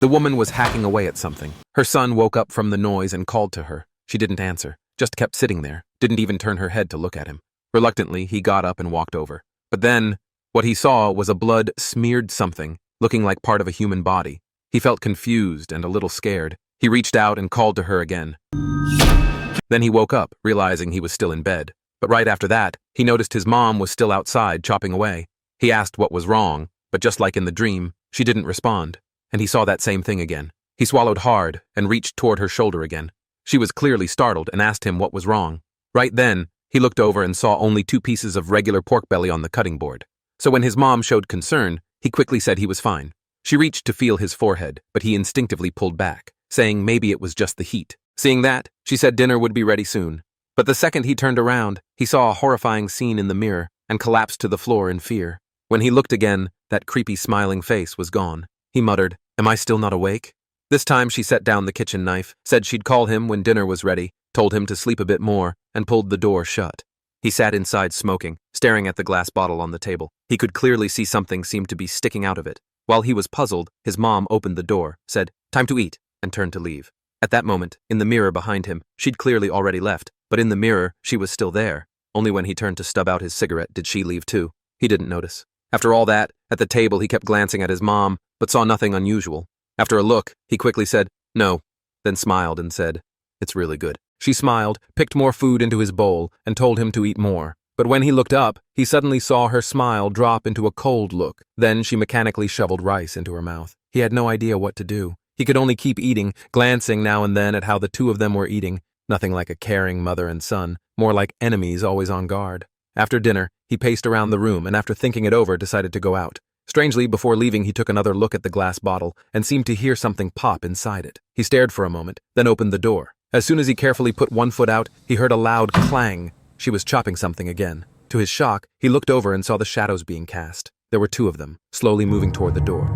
The woman was hacking away at something. Her son woke up from the noise and called to her. She didn't answer, just kept sitting there, didn't even turn her head to look at him. Reluctantly, he got up and walked over. But then, what he saw was a blood-smeared something, looking like part of a human body. He felt confused and a little scared. He reached out and called to her again. Then he woke up, realizing he was still in bed. But right after that, he noticed his mom was still outside, chopping away. He asked what was wrong, but just like in the dream, she didn't respond. And he saw that same thing again. He swallowed hard and reached toward her shoulder again. She was clearly startled and asked him what was wrong. Right then, he looked over and saw only 2 pieces of regular pork belly on the cutting board. So when his mom showed concern, he quickly said he was fine. She reached to feel his forehead, but he instinctively pulled back, saying maybe it was just the heat. Seeing that, she said dinner would be ready soon. But the second he turned around, he saw a horrifying scene in the mirror and collapsed to the floor in fear. When he looked again, that creepy smiling face was gone. He muttered, "Am I still not awake?" This time she set down the kitchen knife, said she'd call him when dinner was ready, told him to sleep a bit more, and pulled the door shut. He sat inside smoking, staring at the glass bottle on the table. He could clearly see something seemed to be sticking out of it. While he was puzzled, his mom opened the door, said, "Time to eat," and turned to leave. At that moment, in the mirror behind him, she'd clearly already left, but in the mirror, she was still there. Only when he turned to stub out his cigarette did she leave too. He didn't notice. After all that, at the table he kept glancing at his mom, but saw nothing unusual. After a look, he quickly said, "No," then smiled and said, "It's really good." She smiled, picked more food into his bowl, and told him to eat more. But when he looked up, he suddenly saw her smile drop into a cold look. Then she mechanically shoveled rice into her mouth. He had no idea what to do. He could only keep eating, glancing now and then at how the 2 of them were eating. Nothing like a caring mother and son, more like enemies always on guard. After dinner, he paced around the room and after thinking it over, decided to go out. Strangely, before leaving, he took another look at the glass bottle and seemed to hear something pop inside it. He stared for a moment, then opened the door. As soon as he carefully put one foot out, he heard a loud clang. She was chopping something again. To his shock, he looked over and saw the shadows being cast. There were 2 of them, slowly moving toward the door.